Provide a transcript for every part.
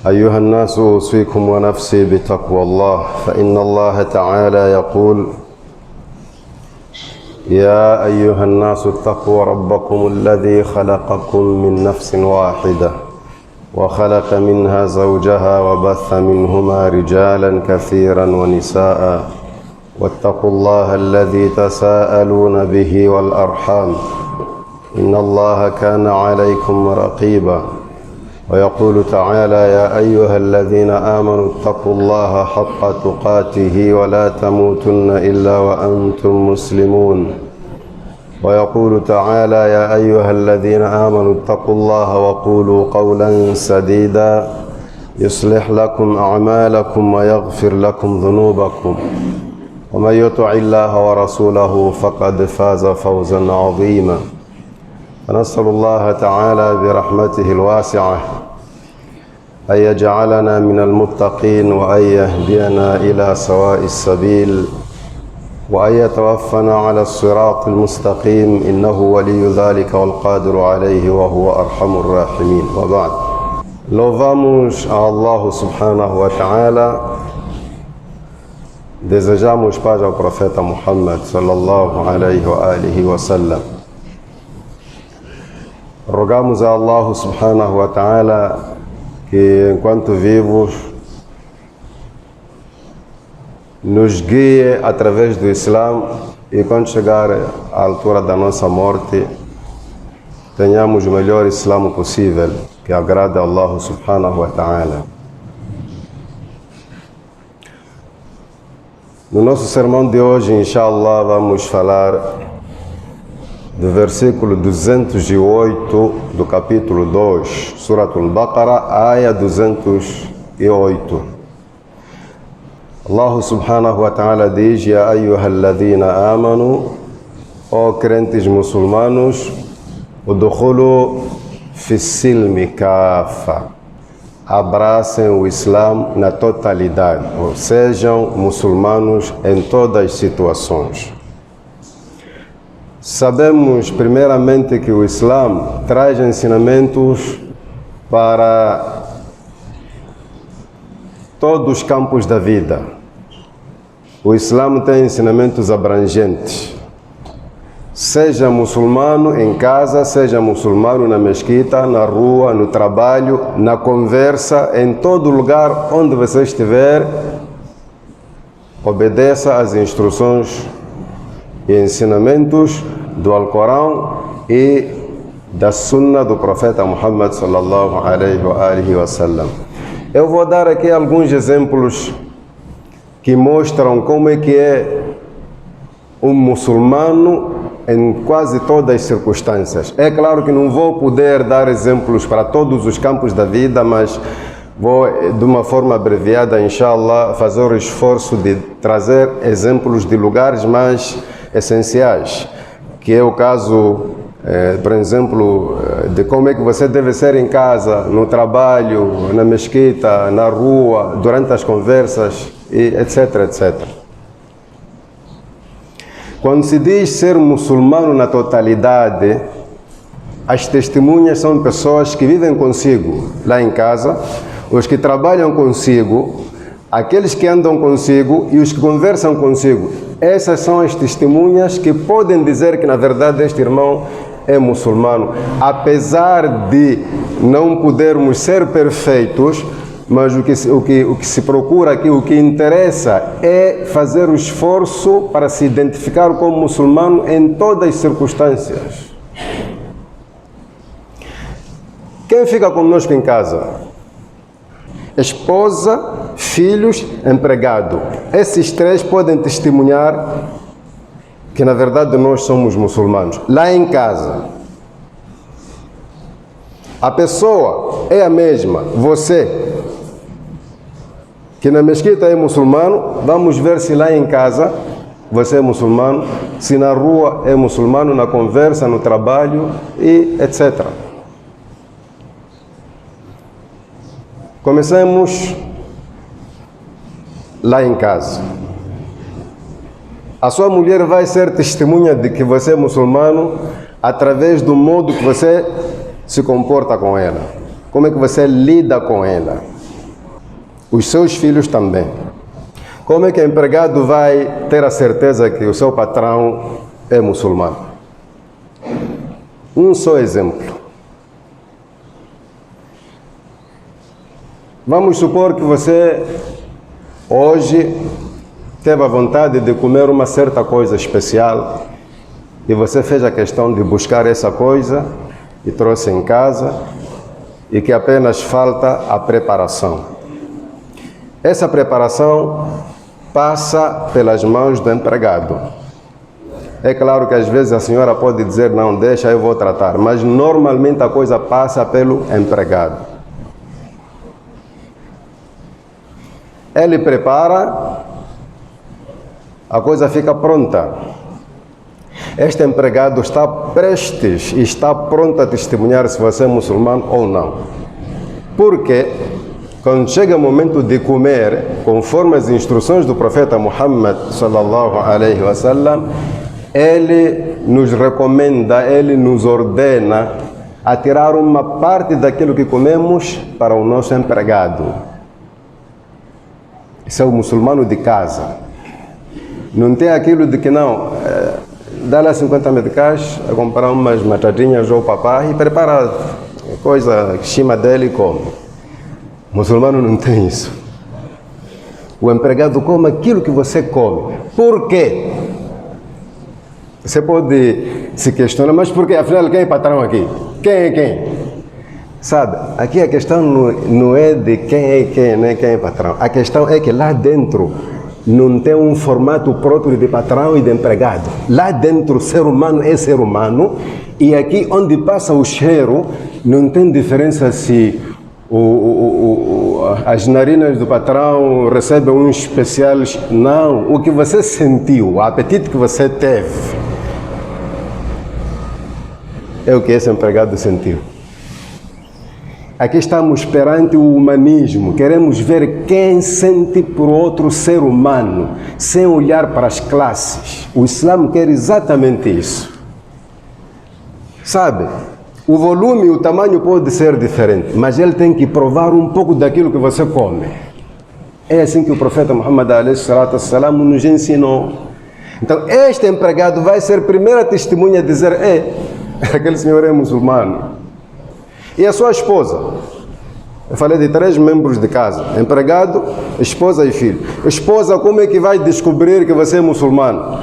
أيها الناس أوصيكم ونفسي بتقوى الله فإن الله تعالى يقول يا أيها الناس اتقوا ربكم الذي خلقكم من نفس واحدة وخلق منها زوجها وبث منهما رجالا كثيرا ونساء واتقوا الله الذي تساءلون به والأرحام إن الله كان عليكم رقيبا ويقول تعالى يا أيها الذين آمنوا اتقوا الله حق تقاته ولا تموتن إلا وأنتم مسلمون ويقول تعالى يا أيها الذين آمنوا اتقوا الله وقولوا قولا سديدا يصلح لكم أعمالكم ويغفر لكم ذنوبكم ومن يطع الله ورسوله فقد فاز فوزا عظيما فنسأل الله تعالى برحمته الواسعة أن يجعلنا من المتقين وأن يهدينا إلى سواء السبيل وأن يتوفنا على الصراط المستقيم إنه ولي ذلك والقادر عليه وهو أرحم الراحمين وبعد. Louvamos a Allah subhanahu wa ta'ala, desejamos paz ao profeta Muhammad sallallahu alaihi wa alihi wa sallam. Rogamos a Allah subhanahu wa ta'ala que enquanto vivos nos guie através do Islã e quando chegar à altura da nossa morte tenhamos o melhor Islã possível, que agrade a Allah subhanahu wa ta'ala. No nosso sermão de hoje, inshallah, vamos falar do versículo 208 do capítulo 2, Surat al-Baqarah, aya 208. Allah subhanahu wa ta'ala diz: Ya ayyuhalladhina amanu, ó crentes muçulmanos, udkhulu fi silmi kafa, abracem o Islã na totalidade, ou sejam muçulmanos em todas as situações. Sabemos primeiramente que o Islã traz ensinamentos para todos os campos da vida. O Islã tem ensinamentos abrangentes. Seja muçulmano em casa, seja muçulmano na mesquita, na rua, no trabalho, na conversa, em todo lugar onde você estiver, obedeça às instruções e ensinamentos do Alcorão e da Sunna do profeta Muhammad sallallahu alaihi wa sallam. Eu vou dar aqui alguns exemplos que mostram como é que é um muçulmano em quase todas as circunstâncias. É claro que não vou poder dar exemplos para todos os campos da vida, mas vou, de uma forma abreviada, inshallah, fazer o esforço de trazer exemplos de lugares mais essenciais, que é o caso, por exemplo, de como é que você deve ser em casa, no trabalho, na mesquita, na rua, durante as conversas, e etc, etc. Quando se diz ser muçulmano na totalidade, as testemunhas são pessoas que vivem consigo lá em casa, os que trabalham consigo, aqueles que andam consigo e os que conversam consigo. Essas são as testemunhas que podem dizer que, na verdade, este irmão é muçulmano. Apesar de não podermos ser perfeitos, mas o que se procura aqui, o que interessa é fazer o esforço para se identificar como muçulmano em todas as circunstâncias. Quem fica conosco em casa? Esposa, filhos, empregado. Esses três podem testemunhar que na verdade nós somos muçulmanos. Lá em casa, a pessoa é a mesma, você, que na mesquita é muçulmano, vamos ver se lá em casa você é muçulmano, se na rua é muçulmano, na conversa, no trabalho e etc. Comecemos lá em casa. A sua mulher vai ser testemunha de que você é muçulmano através do modo que você se comporta com ela. Como é que você lida com ela? os seus filhos também. Como é que o empregado vai ter a certeza que o seu patrão é muçulmano? Um só exemplo. Vamos supor que você hoje teve a vontade de comer uma certa coisa especial e você fez a questão de buscar essa coisa e trouxe em casa e que apenas falta a preparação. Essa preparação passa pelas mãos do empregado. É claro que às vezes a senhora pode dizer, não, deixa, eu vou tratar, mas normalmente a coisa passa pelo empregado. Ele prepara, a coisa fica pronta. Este empregado está prestes e está pronto a testemunhar se você é muçulmano ou não. Porque quando chega o momento de comer, conforme as instruções do profeta Muhammad sallallahu alaihi wasallam, ele nos recomenda, ele nos ordena a tirar uma parte daquilo que comemos para o nosso empregado. Esse é o muçulmano de casa. Não tem aquilo de que não, dá lá 50 meticais a comprar umas batatinhas ao papai e prepara a coisa em cima dele e come. O muçulmano não tem isso. O empregado come aquilo que você come. Por quê? Você pode se questionar, mas por quê? Afinal, quem é patrão aqui? Quem é quem? Sabe, aqui a questão não é de quem é quem, nem quem é patrão. A questão é que lá dentro não tem um formato próprio de patrão e de empregado. Lá dentro, ser humano é ser humano. E aqui onde passa o cheiro, não tem diferença se as narinas do patrão recebem um especial. Não, o que você sentiu, o apetite que você teve, é o que esse empregado sentiu. Aqui estamos perante o humanismo. Queremos ver quem sente por outro ser humano, sem olhar para as classes. O Islã quer exatamente isso. Sabe, o volume e o tamanho pode ser diferente, mas ele tem que provar um pouco daquilo que você come. É assim que o profeta Muhammad a.s. nos ensinou. Então, este empregado vai ser a primeira testemunha a dizer, aquele senhor é muçulmano. E a sua esposa? Eu falei de 3 membros de casa: empregado, esposa e filho. Esposa, como é que vai descobrir que você é muçulmano?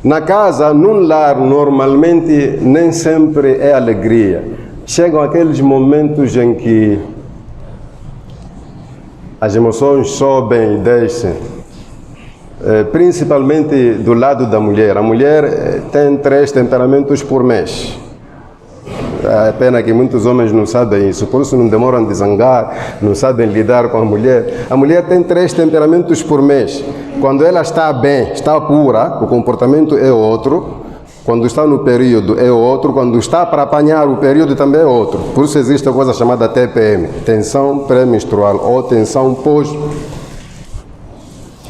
Na casa, num lar, normalmente, nem sempre é alegria. Chegam aqueles momentos em que as emoções sobem e descem. Principalmente do lado da mulher. A mulher tem 3 temperamentos por mês. É pena que muitos homens não sabem isso, por isso não demoram de zangar, não sabem lidar com a mulher. A mulher tem 3 temperamentos por mês. Quando ela está bem, está pura, o comportamento é outro. Quando está no período é outro. Quando está para apanhar o período também é outro. Por isso existe a coisa chamada TPM, tensão pré-menstrual ou tensão pós.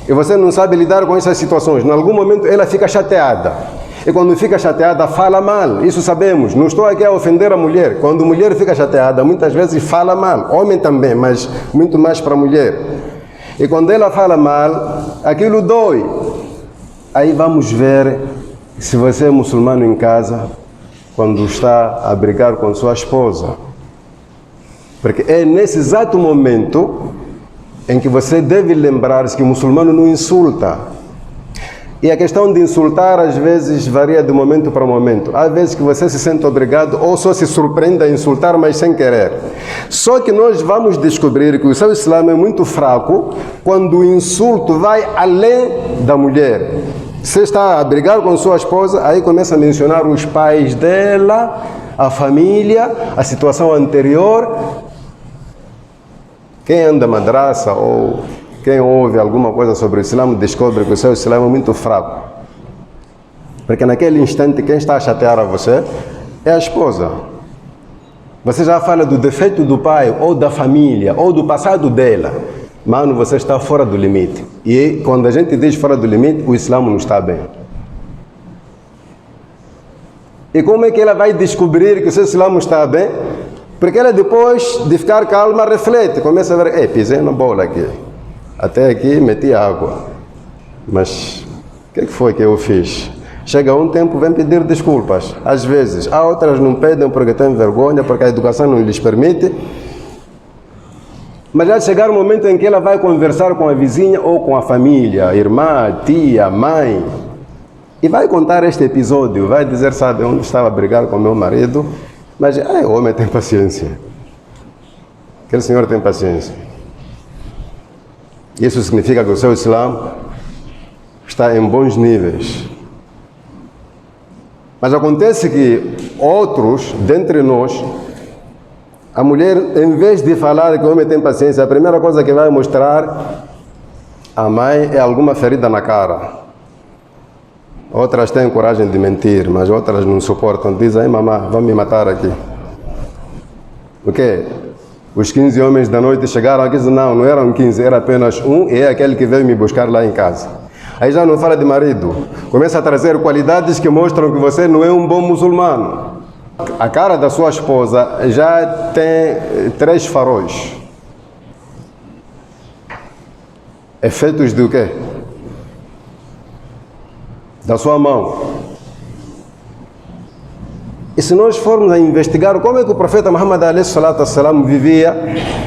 E você não sabe lidar com essas situações. Em algum momento ela fica chateada. E quando fica chateada, fala mal. Isso sabemos. Não estou aqui a ofender a mulher. Quando a mulher fica chateada, muitas vezes fala mal. Homem também, mas muito mais para a mulher. E quando ela fala mal, aquilo dói. Aí vamos ver se você é muçulmano em casa, quando está a brigar com sua esposa. Porque é nesse exato momento em que você deve lembrar-se que o muçulmano não insulta. E a questão de insultar, às vezes, varia de momento para momento. Há vezes que você se sente obrigado ou só se surpreende a insultar, mas sem querer. Só que nós vamos descobrir que o seu Islã é muito fraco quando o insulto vai além da mulher. Você está a brigar com sua esposa, aí começa a mencionar os pais dela, a família, a situação anterior. Quem anda madraça ou quem ouve alguma coisa sobre o Islã descobre que o seu Islã é muito fraco. Porque naquele instante quem está a chatear a você é a esposa. Você já fala do defeito do pai, ou da família, ou do passado dela. Mano, você está fora do limite. E quando a gente diz fora do limite, o Islã não está bem. E como é que ela vai descobrir que o seu Islã está bem? Porque ela depois de ficar calma reflete, começa a ver, pisei na bola aqui, até aqui meti água, mas o que foi que eu fiz? Chega um tempo, vem pedir desculpas, às vezes, há outras não pedem porque têm vergonha, porque a educação não lhes permite, mas vai chegar um momento em que ela vai conversar com a vizinha ou com a família, irmã, tia, mãe, e vai contar este episódio, vai dizer, sabe, onde estava a brigar com meu marido, mas o homem tem paciência. Aquele senhor tem paciência. Isso significa que o seu Islã está em bons níveis. Mas acontece que outros, dentre nós, a mulher, em vez de falar que o homem tem paciência, a primeira coisa que vai mostrar a mãe é alguma ferida na cara. Outras têm coragem de mentir, mas outras não suportam. Dizem, mamãe, vão me matar aqui. O quê? Os 15 homens da noite chegaram aqui e dizem, não eram 15, era apenas um, e é aquele que veio me buscar lá em casa. Aí já não fala de marido. Começa a trazer qualidades que mostram que você não é um bom muçulmano. A cara da sua esposa já tem 3 faróis. Efeitos do quê? Da sua mão. E se nós formos a investigar como é que o profeta Muhammad a.s. vivia,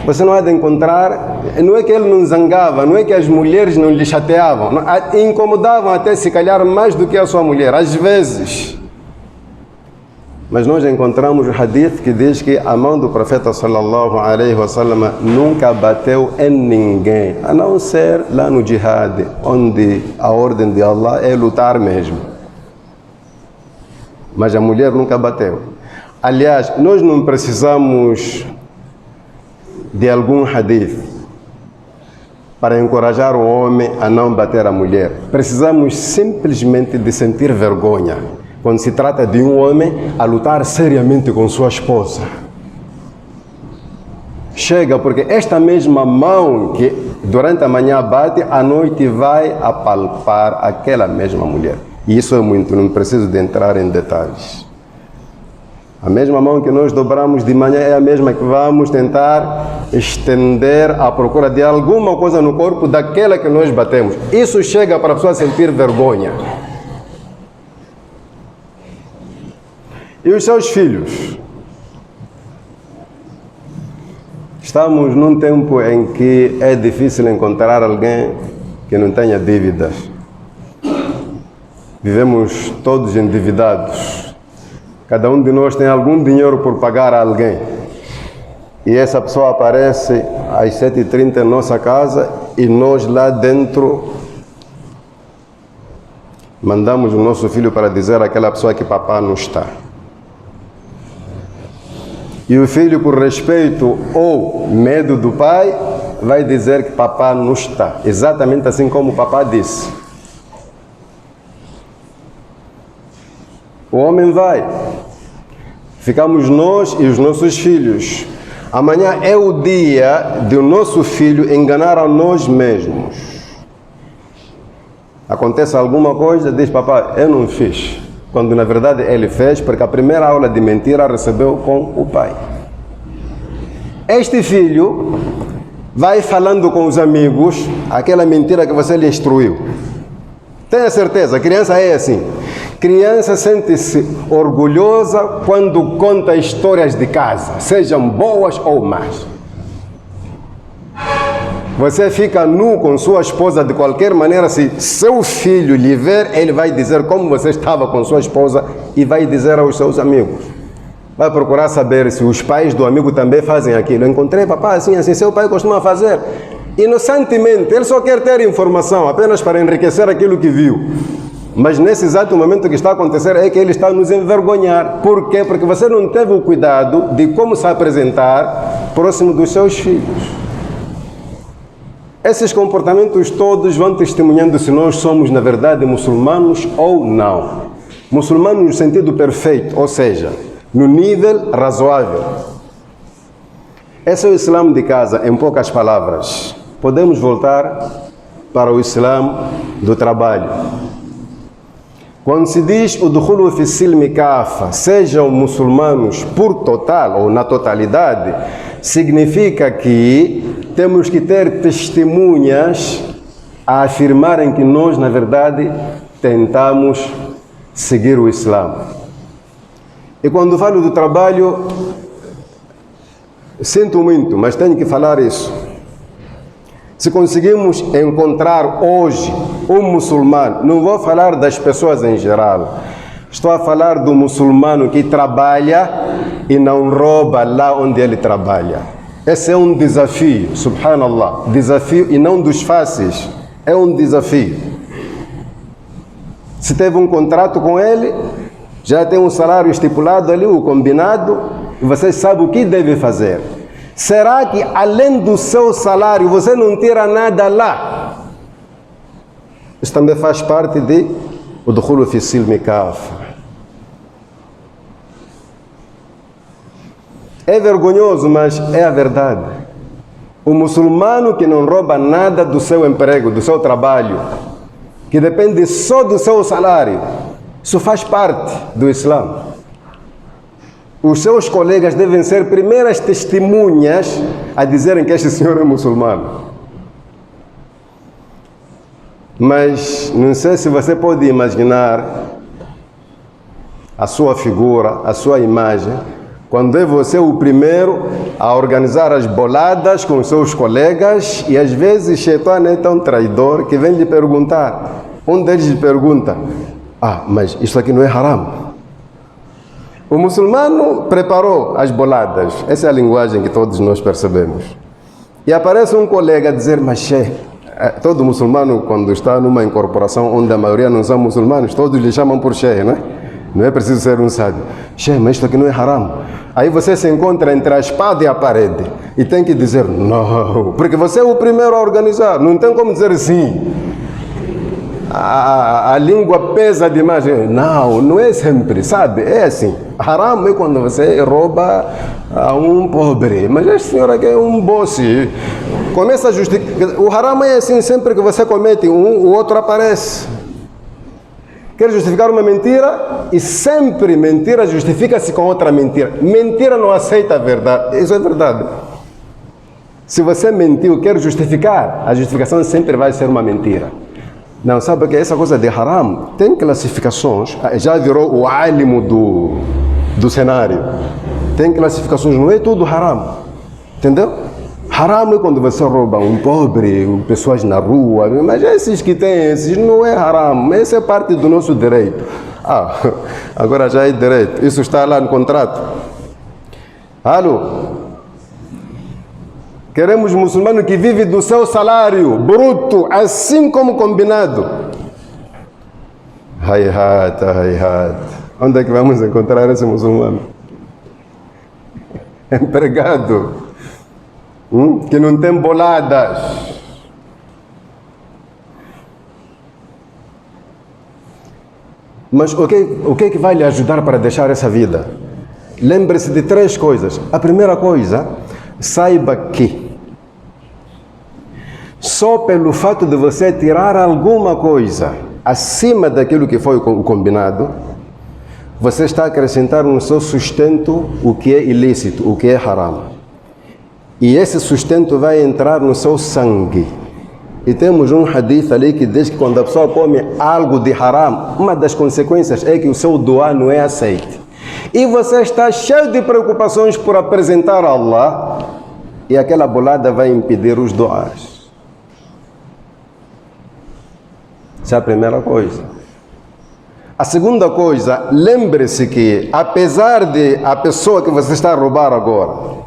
você não há de encontrar, não é que ele não zangava, não é que as mulheres não lhe chateavam, não, incomodavam até se calhar mais do que a sua mulher, às vezes. Mas nós encontramos o hadith que diz que a mão do profeta sallallahu alaihi wasallam nunca bateu em ninguém, a não ser lá no jihad, onde a ordem de Allah é lutar mesmo. Mas a mulher nunca bateu. Aliás, nós não precisamos de algum hadith para encorajar o homem a não bater a mulher. Precisamos simplesmente de sentir vergonha quando se trata de um homem a lutar seriamente com sua esposa. Chega, porque esta mesma mão que durante a manhã bate, à noite vai apalpar aquela mesma mulher. E isso é muito, não preciso de entrar em detalhes. A mesma mão que nós dobramos de manhã é a mesma que vamos tentar estender à procura de alguma coisa no corpo daquela que nós batemos. Isso chega para a pessoa sentir vergonha. E os seus filhos? Estamos num tempo em que é difícil encontrar alguém que não tenha dívidas. Vivemos todos endividados. Cada um de nós tem algum dinheiro por pagar a alguém. E essa pessoa aparece às 7h30 em nossa casa e nós lá dentro mandamos o nosso filho para dizer àquela pessoa que papai não está. E o filho, por respeito ou medo do pai, vai dizer que papai não está. Exatamente assim como o papai disse. O homem vai. Ficamos nós e os nossos filhos. Amanhã é o dia do nosso filho enganar a nós mesmos. Acontece alguma coisa, diz papai, eu não fiz. Quando na verdade ele fez, porque a primeira aula de mentira recebeu com o pai. Este filho vai falando com os amigos aquela mentira que você lhe instruiu. Tenha certeza, a criança é assim. Criança sente-se orgulhosa quando conta histórias de casa, sejam boas ou más. Você fica nu com sua esposa de qualquer maneira, se seu filho lhe ver, ele vai dizer como você estava com sua esposa e vai dizer aos seus amigos. Vai procurar saber se os pais do amigo também fazem aquilo. Eu encontrei papai assim, assim, seu pai costuma fazer. Inocentemente, ele só quer ter informação, apenas para enriquecer aquilo que viu. Mas nesse exato momento que está a acontecer é que ele está a nos envergonhar. Por quê? Porque você não teve o cuidado de como se apresentar próximo dos seus filhos. Esses comportamentos todos vão testemunhando se nós somos, na verdade, muçulmanos ou não. Muçulmanos no sentido perfeito, ou seja, no nível razoável. Esse é o Islã de casa, em poucas palavras. Podemos voltar para o Islã do trabalho. Quando se diz o dukhulu fi silmi kafa, sejam muçulmanos por total ou na totalidade, significa que temos que ter testemunhas a afirmarem que nós, na verdade, tentamos seguir o Islã. E quando falo do trabalho, sinto muito, mas tenho que falar isso. Se conseguimos encontrar hoje um muçulmano, não vou falar das pessoas em geral, estou a falar do muçulmano que trabalha e não rouba lá onde ele trabalha. Esse é um desafio, subhanallah, desafio e não dos fáceis, é um desafio. Se teve um contrato com ele, já tem um salário estipulado ali, o combinado, e você sabe o que deve fazer. Será que além do seu salário você não tira nada lá? Isso também faz parte de o dukhulu fi silmi kafa. É vergonhoso, mas é a verdade. O muçulmano que não rouba nada do seu emprego, do seu trabalho, que depende só do seu salário, isso faz parte do Islã. Os seus colegas devem ser primeiras testemunhas a dizerem que este senhor é muçulmano. Mas não sei se você pode imaginar a sua figura, a sua imagem, quando é você o primeiro a organizar as boladas com os seus colegas e às vezes Shaitan é tão traidor que vem lhe perguntar. Um deles lhe pergunta: mas isso aqui não é haram? O muçulmano preparou as boladas, essa é a linguagem que todos nós percebemos. E aparece um colega a dizer: mas Sheikh, todo muçulmano quando está numa incorporação onde a maioria não são muçulmanos, todos lhe chamam por Sheikh, não é? Não é preciso ser um sábio. Sheikh, mas isto aqui não é haram. Aí você se encontra entre a espada e a parede e tem que dizer não, porque você é o primeiro a organizar, não tem como dizer sim. A língua pesa demais. Não, não é sempre, sabe? É assim. Haram é quando você rouba a um pobre. Mas este senhor aqui é um bosse. Começa a justificar. O haram é assim, sempre que você comete um, o outro aparece. Quer justificar uma mentira e sempre mentira justifica-se com outra mentira. Mentira não aceita a verdade. Isso é verdade. Se você mentiu, quer justificar, a justificação sempre vai ser uma mentira. Não, sabe que essa coisa de haram tem classificações, já virou o álimo do cenário. Tem classificações, não é tudo haram, entendeu? Haram é quando você rouba um pobre, pessoas na rua, mas esses que tem esses não é haram, essa é parte do nosso direito. Agora já é direito, isso está lá no contrato. Alô? Queremos muçulmano que vive do seu salário bruto, assim como combinado. Hayhat. Onde é que vamos encontrar esse muçulmano? Empregado, que não tem boladas. Mas o que é que vai lhe ajudar para deixar essa vida? Lembre-se de 3 coisas. A primeira coisa, saiba que só pelo fato de você tirar alguma coisa acima daquilo que foi o combinado, você está a acrescentar no seu sustento o que é ilícito, o que é haram. E esse sustento vai entrar no seu sangue. E temos um hadith ali que diz que quando a pessoa come algo de haram, uma das consequências é que o seu doá não é aceite. E você está cheio de preocupações por apresentar a Allah, e aquela bolada vai impedir os doás. Essa é a primeira coisa. A segunda coisa, lembre-se que apesar de a pessoa que você está a roubar agora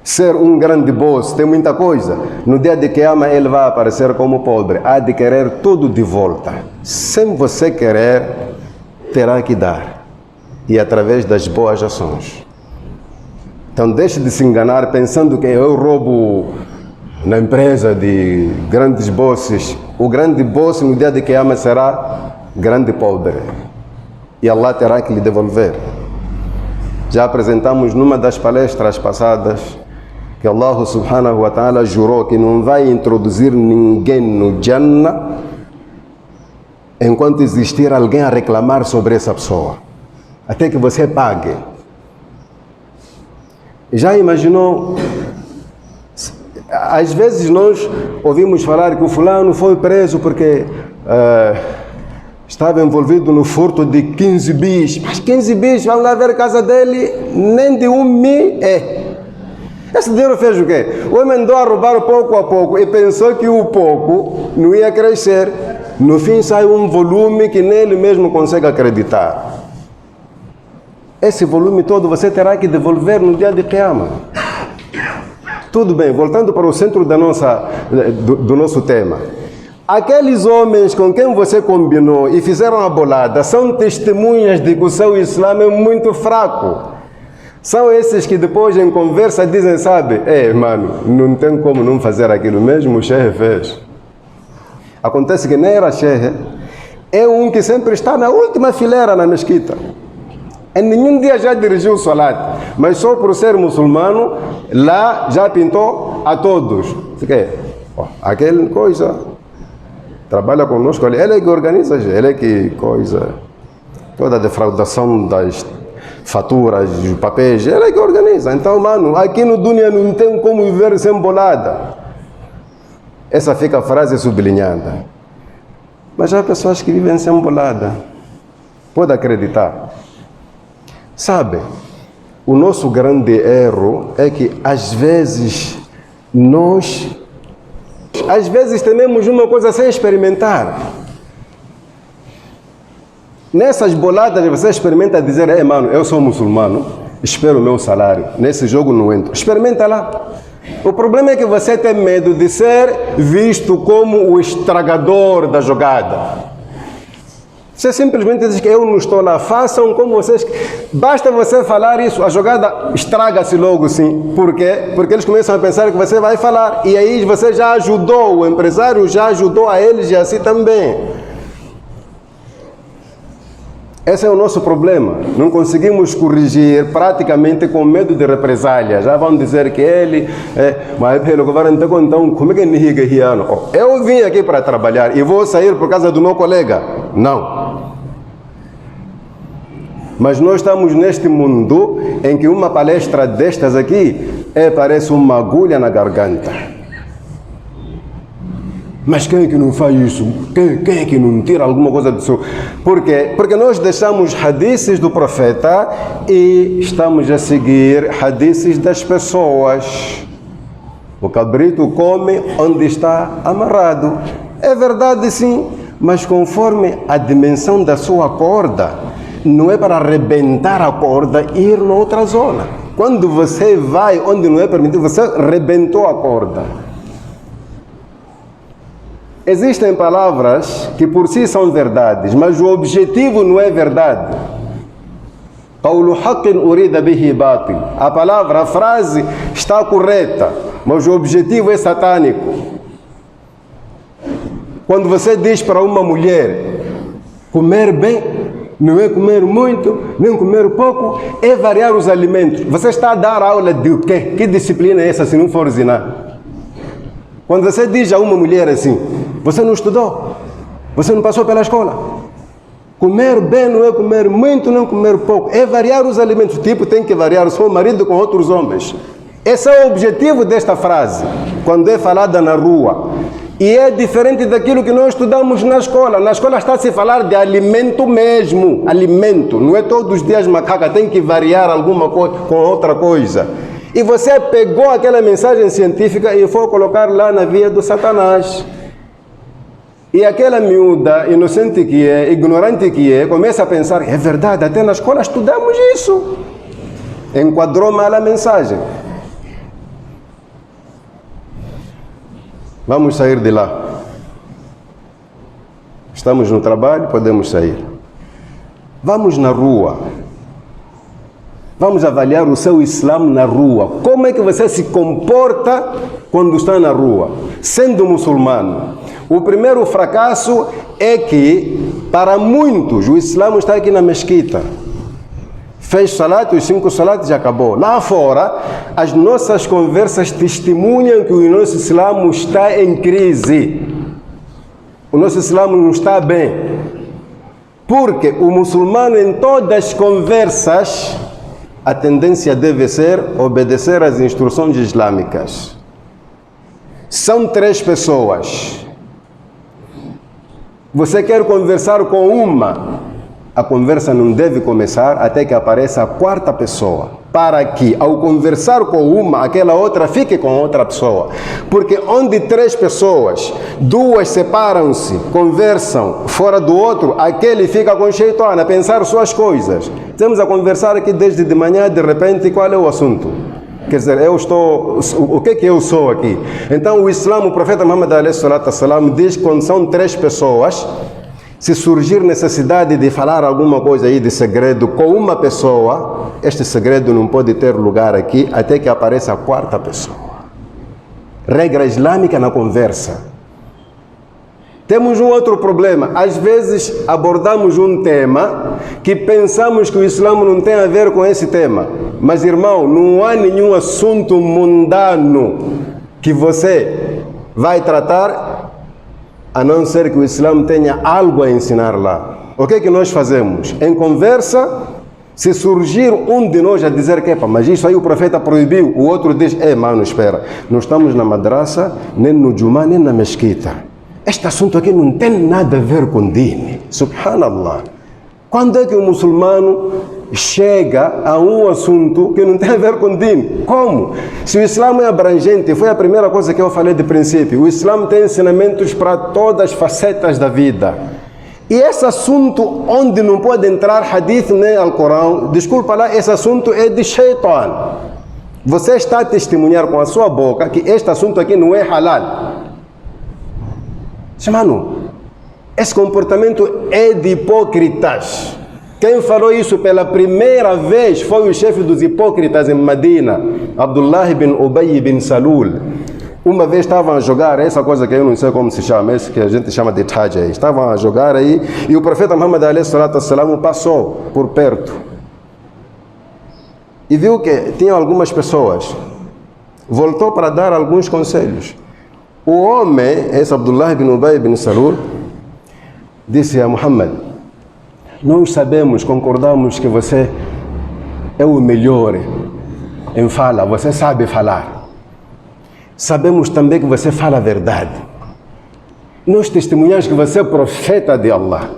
ser um grande boss, tem muita coisa, no dia de Qiyamah ele vai aparecer como pobre, há de querer tudo de volta. Sem você querer, terá que dar. E através das boas ações. Então deixe de se enganar pensando que eu roubo na empresa de grandes bosses. O grande boss no dia de Qiyamah será grande pobre. E Allah terá que lhe devolver. Já apresentamos numa das palestras passadas que Allah subhanahu wa ta'ala jurou que não vai introduzir ninguém no Jannah enquanto existir alguém a reclamar sobre essa pessoa, até que você pague. Já imaginou? Às vezes nós ouvimos falar que o fulano foi preso porque estava envolvido no furto de 15 bis. Mas 15 bis, vamos lá ver a casa dele, nem de 1 mil é. Esse dinheiro fez o quê? O homem andou a roubar pouco a pouco e pensou que o pouco não ia crescer. No fim sai um volume que nem ele mesmo consegue acreditar. Esse volume todo você terá que devolver no dia de Qiyamah. Tudo bem, voltando para o centro do nosso tema. Aqueles homens com quem você combinou e fizeram a bolada são testemunhas de que o seu Islã é muito fraco. São esses que depois em conversa dizem, sabe, mano, não tem como não fazer aquilo mesmo, o Sheikh fez. Acontece que nem era Sheikh, é um que sempre está na última fileira na mesquita. Em nenhum dia já dirigiu o salat, mas só por ser muçulmano, lá já pintou a todos. Aquele coisa, trabalha conosco, ele é que organiza, ele é que coisa, toda a defraudação das faturas, dos papéis, ele é que organiza. Então, mano, aqui no Dunia não tem como viver sem bolada. Essa fica a frase sublinhada. Mas há pessoas que vivem sem bolada. Pode acreditar. Sabe, o nosso grande erro é que às vezes tememos uma coisa sem experimentar. Nessas boladas você experimenta dizer, mano, eu sou muçulmano, espero o meu salário, nesse jogo não entro. Experimenta lá. O problema é que você tem medo de ser visto como o estragador da jogada. Você simplesmente diz que eu não estou lá, façam como vocês. Basta você falar isso, a jogada estraga-se logo sim. Por quê? Porque eles começam a pensar que você vai falar. E aí você já ajudou, o empresário já ajudou a eles e assim também. Esse é o nosso problema. Não conseguimos corrigir praticamente com medo de represália. Já vão dizer que ele mas então, como é que ele riga riano? Eu vim aqui para trabalhar e vou sair por causa do meu colega. Não. Mas nós estamos neste mundo em que uma palestra destas aqui parece uma agulha na garganta. Mas quem é que não faz isso? Quem é que não tira alguma coisa disso? Por quê? Porque nós deixamos hadices do profeta e estamos a seguir hadices das pessoas. O cabrito come onde está amarrado. É verdade sim, mas conforme a dimensão da sua corda, não é para arrebentar a corda e ir na outra zona. Quando você vai onde não é permitido, você arrebentou a corda. Existem palavras que por si são verdades, mas o objetivo não é verdade. A palavra, a frase está correta, mas o objetivo é satânico. Quando você diz para uma mulher comer bem, não é comer muito, nem comer pouco, é variar os alimentos. Você está a dar aula de o quê? Que disciplina é essa se não for zinar? Quando você diz a uma mulher assim, você não estudou, você não passou pela escola. Comer bem não é comer muito, não comer pouco. É variar os alimentos. Tipo, tem que variar o seu marido com outros homens. Esse é o objetivo desta frase, quando é falada na rua. E é diferente daquilo que nós estudamos na escola. Na escola está a se falar de alimento mesmo. Alimento. Não é todos os dias macaca, tem que variar alguma coisa com outra coisa. E você pegou aquela mensagem científica e foi colocar lá na via do Satanás. E aquela miúda, inocente que é, ignorante que é, começa a pensar, é verdade, até na escola estudamos isso. Enquadrou mal a mensagem. Vamos sair de lá. Estamos no trabalho, podemos sair. Vamos na rua. Vamos avaliar o seu Islã na rua. Como é que você se comporta quando está na rua, sendo muçulmano? O primeiro fracasso é que, para muitos, o Islã está aqui na mesquita. Fez salat, os 5 salates e acabou. Lá fora, as nossas conversas testemunham que o nosso Islã está em crise. o nosso Islã não está bem. Porque o muçulmano, em todas as conversas, a tendência deve ser obedecer às instruções islâmicas. São 3 pessoas. Você quer conversar com uma, a conversa não deve começar até que apareça a 4ª pessoa, para que, ao conversar com uma, aquela outra fique com outra pessoa. Porque onde 3 pessoas, 2 separam-se, conversam fora do outro, aquele fica com Shaitan a pensar suas coisas. Estamos a conversar aqui desde de manhã, de repente, qual é o assunto? Quer dizer, o que é que eu sou aqui? Então o Islã, o profeta Muhammad a.s. diz que quando são 3 pessoas, se surgir necessidade de falar alguma coisa aí de segredo com uma pessoa, este segredo não pode ter lugar aqui até que apareça a 4ª pessoa. Regra islâmica na conversa. Temos um outro problema. Às vezes abordamos um tema que pensamos que o Islã não tem a ver com esse tema. Mas, irmão, não há nenhum assunto mundano que você vai tratar a não ser que o Islã tenha algo a ensinar lá. O que é que nós fazemos? Em conversa, se surgir um de nós a dizer que, mas isso aí o profeta proibiu, o outro diz, mano, espera, não estamos na madraça, nem no Jumá, nem na mesquita. Este assunto aqui não tem nada a ver com dini. Subhanallah. Quando é que o muçulmano chega a um assunto que não tem a ver com dini? Como? Se o Islã é abrangente, foi a primeira coisa que eu falei de princípio, o Islã tem ensinamentos para todas as facetas da vida. E esse assunto onde não pode entrar hadith nem Alcorão, desculpa lá, esse assunto é de Shaitan. Você está a testemunhar com a sua boca que este assunto aqui não é halal. Mano, esse comportamento é de hipócritas. Quem falou isso pela primeira vez foi o chefe dos hipócritas em Medina, Abdullah bin Ubay bin Salul. Uma vez estavam a jogar essa coisa que eu não sei como se chama, esse que a gente chama de Taj. Estavam a jogar aí e o profeta Muhammad a.s. passou por perto e viu que tinha algumas pessoas. Voltou para dar alguns conselhos. O homem, esse Abdullah bin Ubay bin Salul, disse a Muhammad, nós sabemos, concordamos que você é o melhor em fala, você sabe falar. Sabemos também que você fala a verdade. Nós testemunhamos que você é profeta de Allah.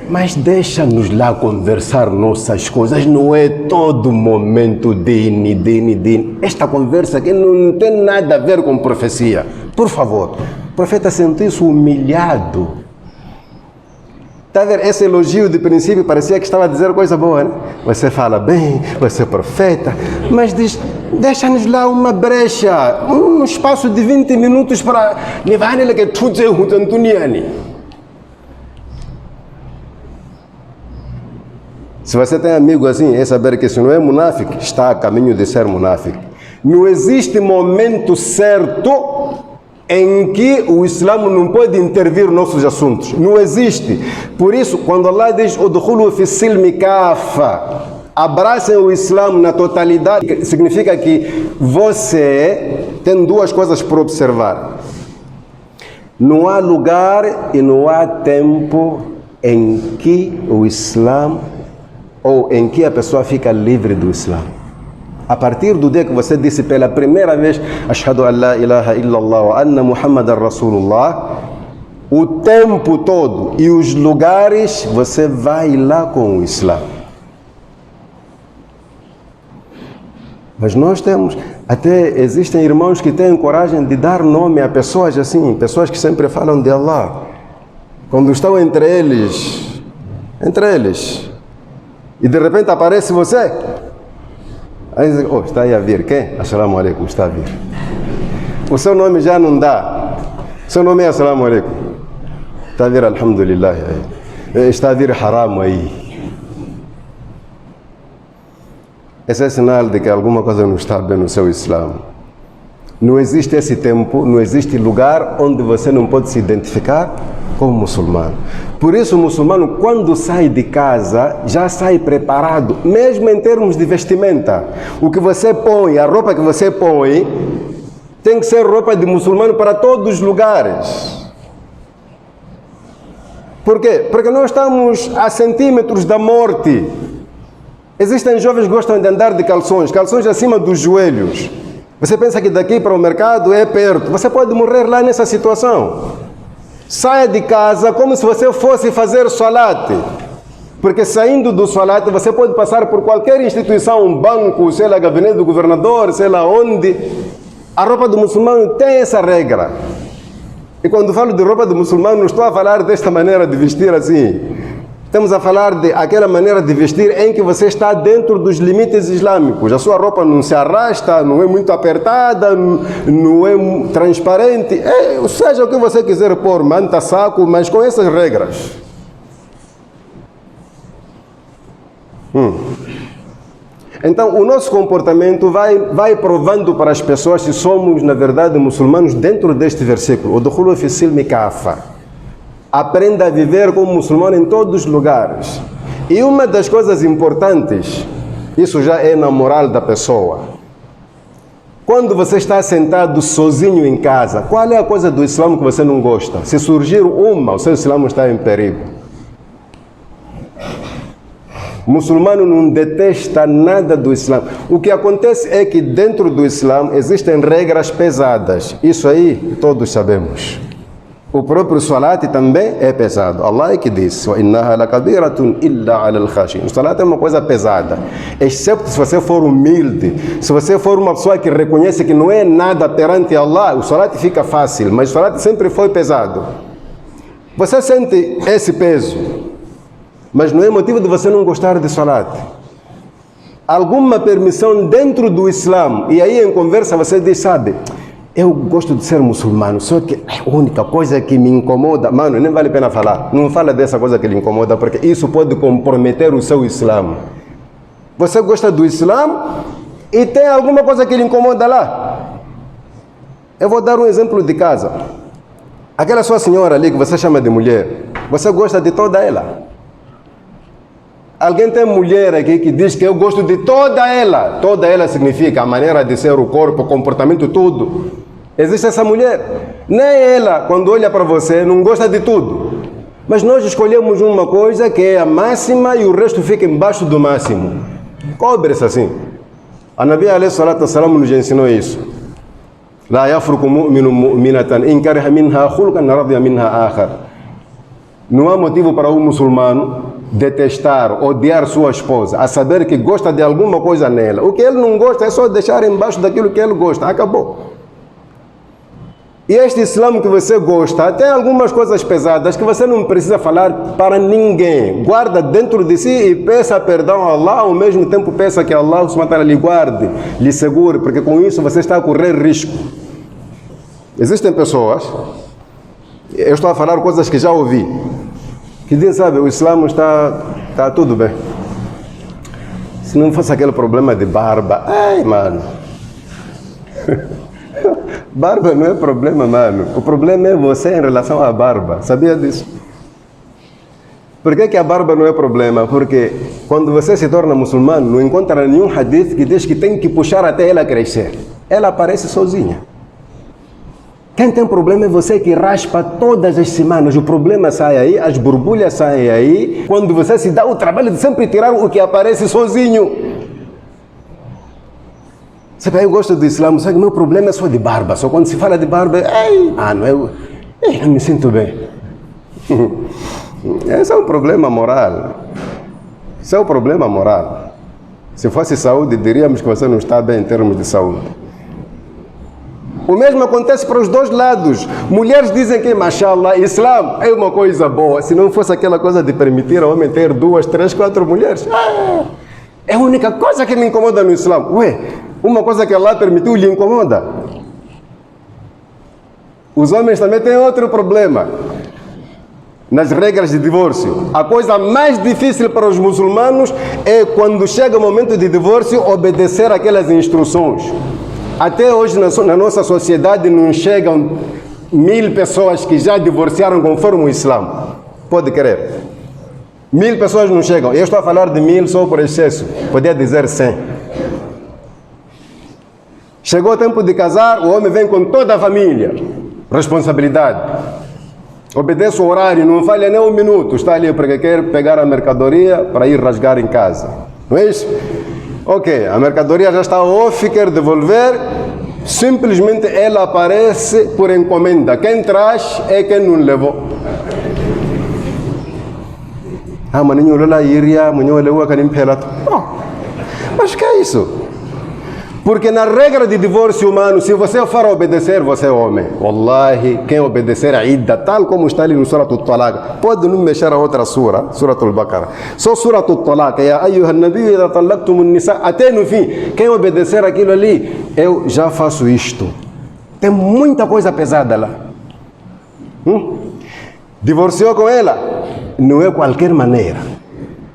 Mas deixa-nos lá conversar nossas coisas, não é todo momento dini. Esta conversa aqui não tem nada a ver com profecia. Por favor, o profeta sentiu-se humilhado. Está a ver? Esse elogio de princípio parecia que estava a dizer coisa boa, né? Você fala bem, você é profeta, mas diz, deixa-nos lá uma brecha, um espaço de 20 minutos para... Se você tem amigo assim, é saber que se não é munáfico, está a caminho de ser munáfico. Não existe momento certo em que o Islã não pode intervir nos nossos assuntos. Não existe. Por isso, quando Allah diz "Udkhulu fi silmi kafa", abracem o Islã na totalidade, significa que você tem 2 coisas por observar. Não há lugar e não há tempo em que o Islã ou em que a pessoa fica livre do Islã. A partir do dia que você disse pela primeira vez Ashhadu an la ilaha illallah wa anna Muhammadan Rasulullah, o tempo todo e os lugares você vai lá com o Islã. Mas nós temos, até existem irmãos que têm coragem de dar nome a pessoas assim, pessoas que sempre falam de Allah. Quando estão entre eles, e de repente aparece você, aí diz, está aí a vir, quem? Assalamu alaikum, está a vir. O seu nome já não dá, seu nome é Assalamu alaikum, está a vir alhamdulillah, está a vir haram aí. Esse é sinal de que alguma coisa não está bem no seu Islã. Não existe esse tempo, não existe lugar onde você não pode se identificar como muçulmano. Por isso o muçulmano, quando sai de casa, já sai preparado, mesmo em termos de vestimenta. O que você põe, a roupa que você põe, tem que ser roupa de muçulmano para todos os lugares. Por quê? Porque nós estamos a centímetros da morte. Existem jovens que gostam de andar de calções acima dos joelhos. Você pensa que daqui para o mercado é perto. Você pode morrer lá nessa situação. Saia de casa como se você fosse fazer salate. Porque saindo do salate, você pode passar por qualquer instituição, um banco, sei lá, gabinete do governador, sei lá onde. A roupa do muçulmano tem essa regra. E quando falo de roupa do muçulmano, não estou a falar desta maneira de vestir assim. Estamos a falar de aquela maneira de vestir em que você está dentro dos limites islâmicos. A sua roupa não se arrasta, não é muito apertada, não é transparente. Seja o que você quiser pôr, manta, saco, mas com essas regras. Então, o nosso comportamento vai provando para as pessoas se somos, na verdade, muçulmanos dentro deste versículo. Udkhulu fi silmi kafa. Aprenda a viver como muçulmano em todos os lugares. E uma das coisas importantes, isso já é na moral da pessoa. Quando você está sentado sozinho em casa, qual é a coisa do Islã que você não gosta? Se surgir uma, o seu Islã está em perigo. O muçulmano não detesta nada do Islã. O que acontece é que dentro do Islã existem regras pesadas. Isso aí todos sabemos. O próprio salat também é pesado. Allah é que diz: وَإِنَّهَا لَكَبِيرَةٌ إِلَّا عَلَى الْخَاشِعِينَ. O salat é uma coisa pesada, exceto se você for humilde. Se você for uma pessoa que reconhece que não é nada perante Allah, o salat fica fácil, mas o salat sempre foi pesado. Você sente esse peso, mas não é motivo de você não gostar de salat. Alguma permissão dentro do Islã, e aí em conversa você diz, sabe, eu gosto de ser muçulmano, só que a única coisa que me incomoda, mano, nem vale a pena falar, não fala dessa coisa que lhe incomoda, porque isso pode comprometer o seu Islã. Você gosta do Islã e tem alguma coisa que lhe incomoda lá. Eu vou dar um exemplo de casa. Aquela sua senhora ali que você chama de mulher, você gosta de toda ela. Alguém tem mulher aqui que diz que eu gosto de toda ela. Toda ela significa a maneira de ser, o corpo, o comportamento, tudo. Existe essa mulher. Nem ela, quando olha para você, não gosta de tudo. Mas nós escolhemos uma coisa que é a máxima e o resto fica embaixo do máximo. Cobre-se assim. A Nabi alayhi salatu wassalam nos ensinou isso. La yafruku mu'minu mu'minatan in kariha minha khulqan radiya minha akhar. Não há motivo para um muçulmano detestar, odiar sua esposa, a saber que gosta de alguma coisa nela. O que ele não gosta é só deixar embaixo daquilo que ele gosta. Acabou. E este Islã que você gosta tem algumas coisas pesadas que você não precisa falar para ninguém. Guarda dentro de si e peça perdão a Allah, ao mesmo tempo peça que Allah lhe guarde, lhe segure, porque com isso você está a correr risco. Existem pessoas, eu estou a falar coisas que já ouvi, que dizem, sabe, o Islã está tudo bem. Se não fosse aquele problema de barba, ai, mano. Barba não é problema, mano. O problema é você em relação à barba. Sabia disso? Por que a barba não é problema? Porque quando você se torna muçulmano, não encontra nenhum hadith que diz que tem que puxar até ela crescer. Ela aparece sozinha. Quem tem problema é você que raspa todas as semanas. O problema sai aí, as borbulhas saem aí, quando você se dá o trabalho de sempre tirar o que aparece sozinho. Sabe, eu gosto do Islã, só que meu problema é só de barba. Só quando se fala de barba, eu me sinto bem. Esse é um problema moral. Isso é um problema moral. Se fosse saúde, diríamos que você não está bem em termos de saúde. O mesmo acontece para os dois lados. Mulheres dizem que, mashallah, Islã é uma coisa boa. Se não fosse aquela coisa de permitir ao homem ter 2, 3, 4 mulheres, é a única coisa que me incomoda no Islã. Ué, uma coisa que Allah permitiu lhe incomoda. Os homens também têm outro problema. Nas regras de divórcio, a coisa mais difícil para os muçulmanos é quando chega o momento de divórcio obedecer aquelas instruções. Até hoje na nossa sociedade não chegam 1000 pessoas que já divorciaram conforme o Islã. Pode crer. 1000 pessoas não chegam. Eu estou a falar de 1000 só por excesso. Podia dizer 100. Chegou o tempo de casar, o homem vem com toda a família. Responsabilidade. Obedece o horário, não falha nem um minuto. Está ali porque quer pegar a mercadoria para ir rasgar em casa. Não é isso? Ok, a mercadoria já está off, quer devolver. Simplesmente ela aparece por encomenda. Quem traz é quem não levou. Ah, maninho, lola iria, maninho, levou a canim pelato. Mas que é isso? Porque na regra de divórcio humano, se você for obedecer, você é homem. Wallahi, quem obedecer a Ida, tal como está ali no Surat al-Talaq, pode não mexer a outra sura, Surat al-Baqarah. Só Surat al-Talaq, ya ayyuhan nabiyyu idha talaqtumun nisa, até no fim, quem obedecer aquilo ali, eu já faço isto. Tem muita coisa pesada lá. Divorciou com ela? Não é qualquer maneira.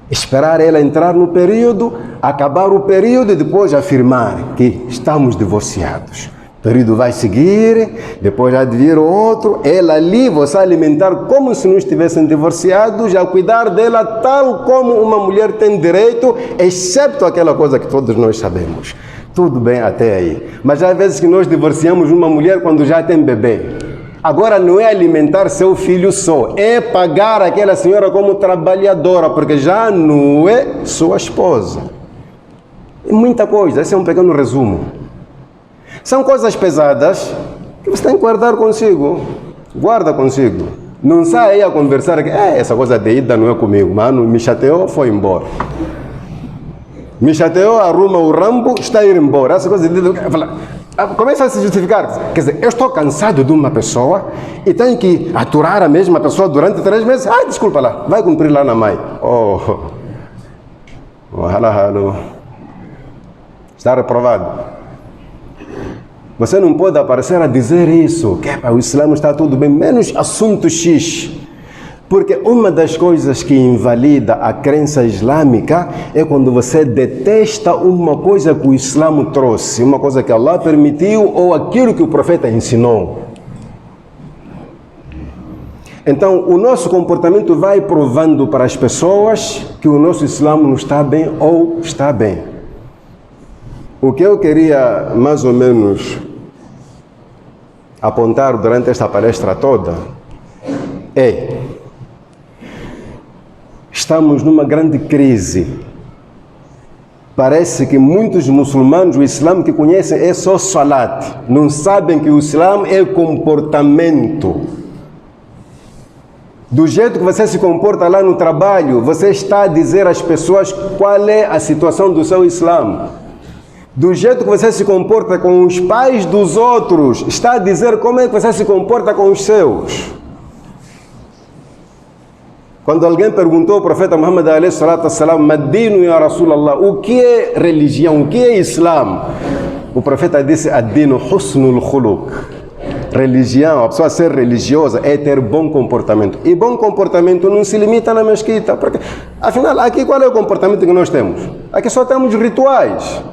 Esperar ela entrar no período, acabar o período e depois afirmar que estamos divorciados. O período vai seguir, depois há de vir outro, ela ali, você alimentar como se não estivessem divorciados, a cuidar dela tal como uma mulher tem direito, excepto aquela coisa que todos nós sabemos. Tudo bem até aí. Mas há vezes que nós divorciamos uma mulher quando já tem bebê. Agora não é alimentar seu filho só, é pagar aquela senhora como trabalhadora, porque já não é sua esposa. É muita coisa, esse é um pequeno resumo. São coisas pesadas que você tem que guardar consigo. Guarda consigo. Não sai aí a conversar que essa coisa de ida não é comigo, mano, me chateou, foi embora. Me chateou, arruma o rambo, está a ir embora. Essa coisa de ida, começa a se justificar. Quer dizer, eu estou cansado de uma pessoa e tenho que aturar a mesma pessoa durante 3 meses. Desculpa lá, vai cumprir lá na mãe. Hallo. Está reprovado. Você não pode aparecer a dizer isso, que o Islã está tudo bem, menos assunto X. Porque uma das coisas que invalida a crença islâmica é quando você detesta uma coisa que o Islã trouxe, uma coisa que Allah permitiu ou aquilo que o profeta ensinou. Então, o nosso comportamento vai provando para as pessoas que o nosso Islã não está bem ou está bem. O que eu queria mais ou menos apontar durante esta palestra toda é: estamos numa grande crise. Parece que muitos muçulmanos, o Islã que conhecem é só salat. Não sabem que o Islã é comportamento. Do jeito que você se comporta lá no trabalho, você está a dizer às pessoas qual é a situação do seu Islã. Do jeito que você se comporta com os pais dos outros, está a dizer como é que você se comporta com os seus. Quando alguém perguntou ao profeta Muhammad alayhi salatu wassalam, Madinu ya Rasulallah, o que é religião, o que é Islã? O profeta disse, Ad-dinu husnul khuluq. Religião, a pessoa ser religiosa é ter bom comportamento. E bom comportamento não se limita na mesquita, porque afinal, aqui qual é o comportamento que nós temos? Aqui só temos rituais.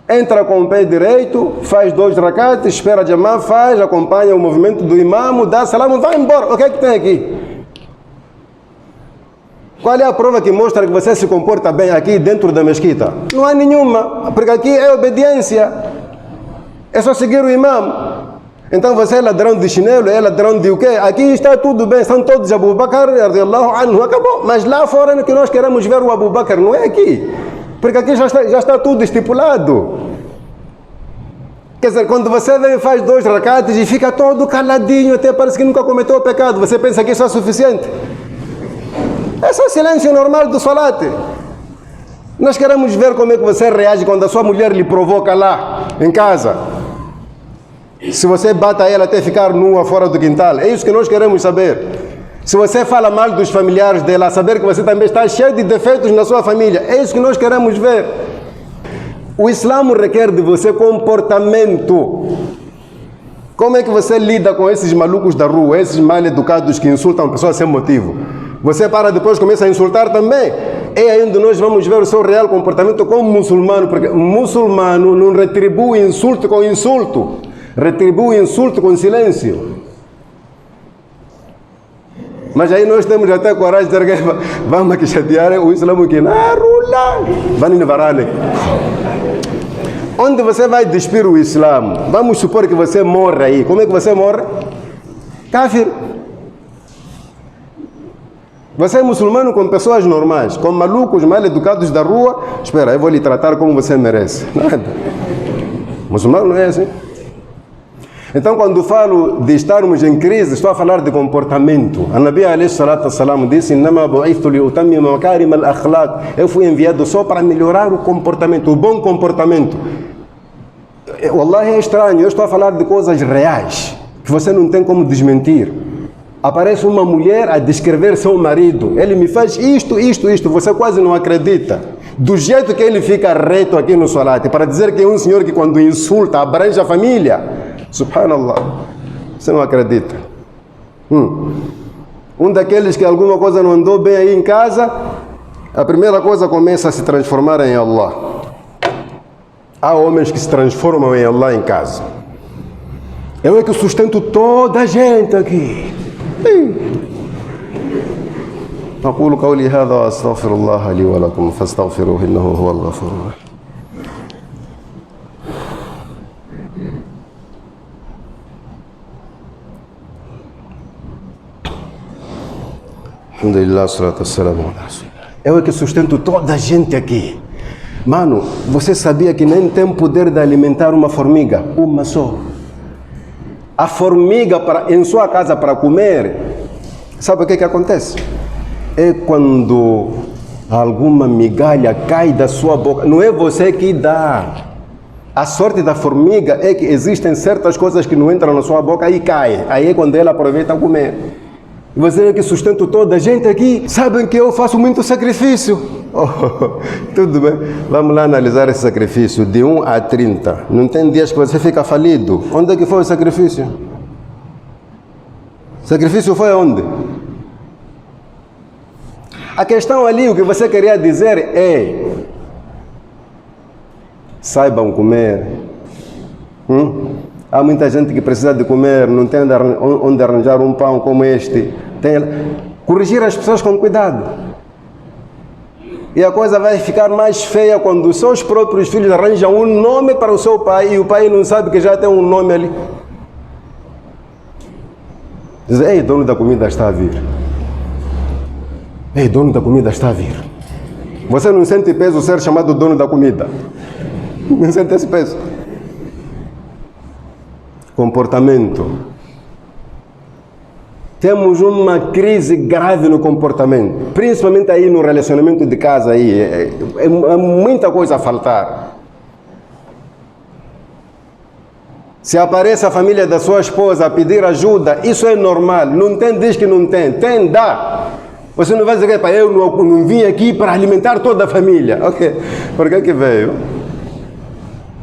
Entra com o pé direito, faz 2 rakats, espera a jamá, faz, acompanha o movimento do imamo, dá salam, vai embora. O que é que tem aqui? Qual é a prova que mostra que você se comporta bem aqui dentro da mesquita? Não há nenhuma, porque aqui é obediência. É só seguir o imam. Então você é ladrão de chinelo, é ladrão de o quê? Aqui está tudo bem, são todos Abu Bakr, radiyallahu anhu, acabou. Mas lá fora que nós queremos ver o Abu Bakr, não é aqui. Porque aqui já está tudo estipulado. Quer dizer, quando você vem e faz 2 rakats e fica todo caladinho, até parece que nunca cometeu o pecado, você pensa que isso é suficiente? É só silêncio normal do salat. Nós queremos ver como é que você reage quando a sua mulher lhe provoca lá, em casa. Se você bate a ela até ficar nua fora do quintal, é isso que nós queremos saber. Se você fala mal dos familiares dela, saber que você também está cheio de defeitos na sua família, é isso que nós queremos ver. O Islã requer de você comportamento. Como é que você lida com esses malucos da rua, esses mal educados que insultam pessoas sem motivo? Você para depois começa a insultar também. É aí onde nós vamos ver o seu real comportamento como muçulmano, porque o muçulmano não retribui insulto com insulto, retribui insulto com silêncio. Mas aí nós temos até coragem de dizer que vamos aqui chatear o Islã que vamos varane. Onde você vai despir o Islã? Vamos supor que você morre aí. Como é que você morre? Kafir. Você é muçulmano com pessoas normais, com malucos mal educados da rua. Espera, eu vou lhe tratar como você merece. Nada. Muçulmano não é assim. Então, quando falo de estarmos em crise, estou a falar de comportamento. A Nabi alayhi salatu wassalam disse: "Innama bu'ithtu li utammima makarim al-akhlaq." Eu fui enviado só para melhorar o comportamento, o bom comportamento. Wallahi, é estranho, eu estou a falar de coisas reais, que você não tem como desmentir. Aparece uma mulher a descrever seu marido. Ele me faz isto, você quase não acredita. Do jeito que ele fica reto aqui no salat, para dizer que é um senhor que quando insulta, abrange a família. Subhanallah, você não acredita. Um daqueles que alguma coisa não andou bem aí em casa, a primeira coisa começa a se transformar em Allah. Há homens que se transformam em Allah em casa. Eu é que sustento toda a gente aqui. أقول قولي هذا وأستغفر الله لي ولكم فاستغفروه إنه هو الغفور الرحيم. Alhamdulillah, salatu wassalamu ala rasulillah. Eu é que sustento toda a gente aqui. Mano, você sabia que nem tem poder de alimentar uma formiga? Uma só. A formiga em sua casa para comer, sabe o que acontece? É quando alguma migalha cai da sua boca. Não é você que dá. A sorte da formiga é que existem certas coisas que não entram na sua boca e caem. Aí é quando ela aproveita a comer. E você é que sustento toda a gente aqui. Sabem que eu faço muito sacrifício. Tudo bem. Vamos lá analisar esse sacrifício de 1 a 30. Não tem dias que você fica falido. Onde é que foi o sacrifício? O sacrifício foi onde? A questão ali, o que você queria dizer é: saibam comer. Há muita gente que precisa de comer, não tem onde arranjar um pão como este. Corrigir as pessoas com cuidado. E a coisa vai ficar mais feia quando os seus próprios filhos arranjam um nome para o seu pai e o pai não sabe que já tem um nome ali. Diz: ei, dono da comida está a vir. Ei, dono da comida está a vir. Você não sente peso ser chamado dono da comida? Não sente esse peso? Comportamento. Temos uma crise grave no comportamento, principalmente aí no relacionamento de casa aí. É muita coisa a faltar. Se aparece a família da sua esposa a pedir ajuda, isso é normal. Não tem, diz que não tem. Tem, dá. Você não vai dizer que eu não vim aqui para alimentar toda a família. Ok. Por que veio?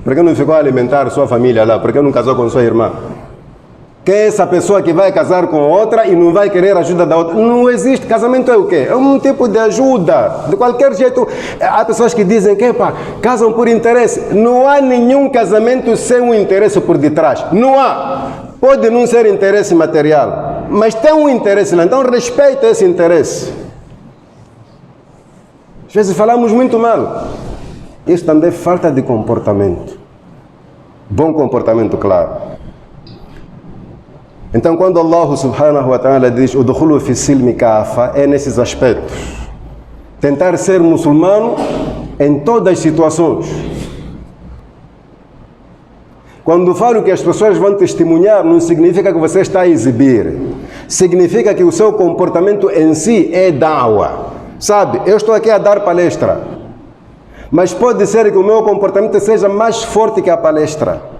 Por que não ficou a alimentar sua família lá? Por que não casou com sua irmã? Quem é essa pessoa que vai casar com outra e não vai querer ajuda da outra? Não existe. Casamento é o quê? É um tipo de ajuda. De qualquer jeito, há pessoas que dizem que casam por interesse. Não há nenhum casamento sem um interesse por detrás. Não há. Pode não ser interesse material, mas tem um interesse lá. Então respeita esse interesse. Às vezes falamos muito mal. Isso também é falta de comportamento. Bom comportamento, claro. Então, quando Allah subhanahu wa ta'ala diz "Udkhulu fi silmi kafa", é nesses aspectos. Tentar ser muçulmano em todas as situações. Quando falo que as pessoas vão testemunhar, não significa que você está a exibir. Significa que o seu comportamento em si é da'wa. Sabe, eu estou aqui a dar palestra. Mas pode ser que o meu comportamento seja mais forte que a palestra.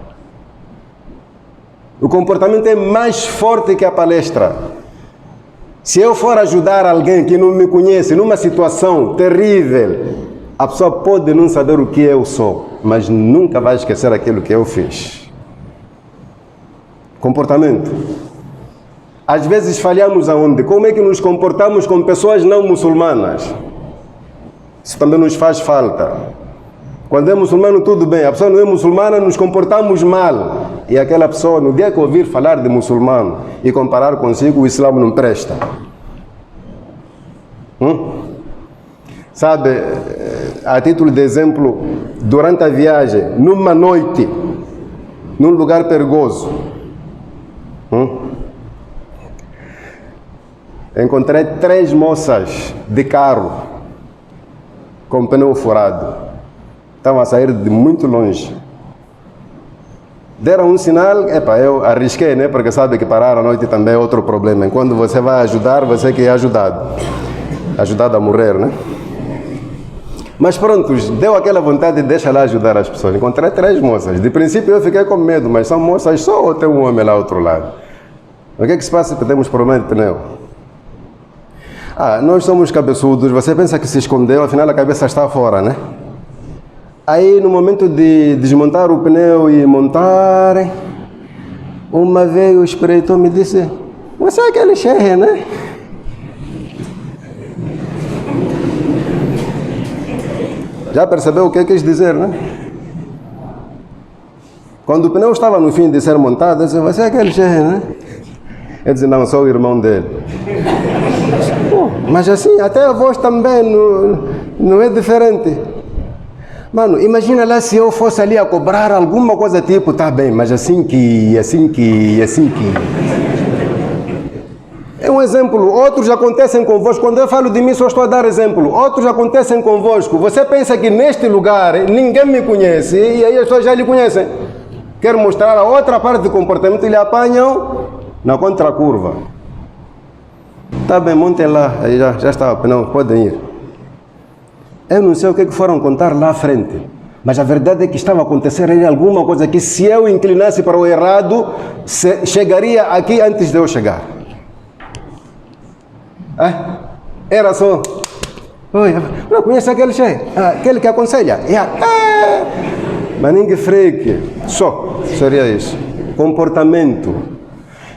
O comportamento é mais forte que a palestra. Se eu for ajudar alguém que não me conhece numa situação terrível, a pessoa pode não saber o que eu sou, mas nunca vai esquecer aquilo que eu fiz. Comportamento. Às vezes falhamos aonde? Como é que nos comportamos com pessoas não muçulmanas? Isso também nos faz falta. Quando é muçulmano, tudo bem. A pessoa não é muçulmana, nos comportamos mal. E aquela pessoa, no dia que ouvir falar de muçulmano e comparar consigo, o Islã não presta. Sabe, a título de exemplo, durante a viagem, numa noite, num lugar perigoso, encontrei 3 moças de carro com pneu furado. Estavam a sair de muito longe. Deram um sinal, eu arrisquei, né? Porque sabe que parar à noite também é outro problema. Quando você vai ajudar, você que é ajudado. Ajudado a morrer, né? Mas pronto, deu aquela vontade de deixar lá ajudar as pessoas. Encontrei 3 moças. De princípio eu fiquei com medo, mas são moças só ou tem um homem lá ao outro lado? O que é que se passa se temos problema de pneu? Nós somos cabeçudos. Você pensa que se escondeu, afinal a cabeça está fora, né? Aí no momento de desmontar o pneu e montar, uma veio, espreitou e me disse: você é aquele chefe, né? Já percebeu o que quis dizer, né? Quando o pneu estava no fim de ser montado, eu disse: você é aquele chefe, né? Eu disse: não, sou o irmão dele. Mas assim, até a voz também não é diferente. Mano, imagina lá se eu fosse ali a cobrar alguma coisa tipo, tá bem, mas assim que... É um exemplo. Outros acontecem convosco. Quando eu falo de mim, só estou a dar exemplo. Outros acontecem convosco. Você pensa que neste lugar ninguém me conhece e aí as pessoas já lhe conhecem. Quero mostrar a outra parte do comportamento e lhe apanham na contracurva. Tá bem, montem lá. Aí já está, não, podem ir. Eu não sei o que foram contar lá à frente. Mas a verdade é que estava a acontecer aí alguma coisa que se eu inclinasse para o errado, chegaria aqui antes de eu chegar. Era só: oi, não conhece aquele chefe? Aquele que aconselha? Mas ninguém freque. Só seria isso. Comportamento.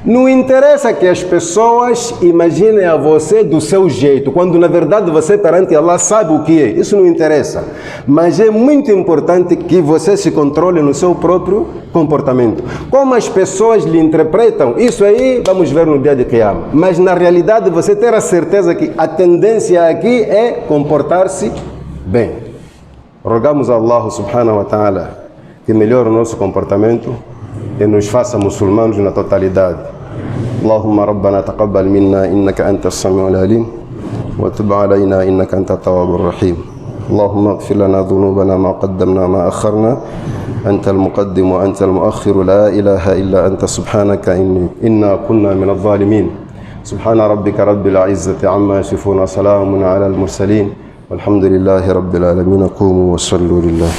Não interessa que as pessoas imaginem a você do seu jeito, quando na verdade você perante Allah sabe o que é. Isso não interessa. Mas é muito importante que você se controle no seu próprio comportamento. Como as pessoas lhe interpretam, isso aí vamos ver no dia de Qiyamah. Mas na realidade você ter a certeza que a tendência aqui é comportar-se bem. Rogamos a Allah subhanahu wa ta'ala que melhore o nosso comportamento e nos faça muçulmanos na totalidade. اللهم ربنا تقبل منا إنك أنت السميع العليم وتب علينا إنك أنت التواب الرحيم. اللهم اغفر لنا ذنوبنا ما قدمنا ما أخرنا أنت المقدم وأنت المؤخر لا إله إلا أنت سبحانك إنا كنا من الظالمين. سبحان ربك رب العزة عما يصفون وسلام على المرسلين والحمد لله رب العالمين. قوموا وصلوا لله.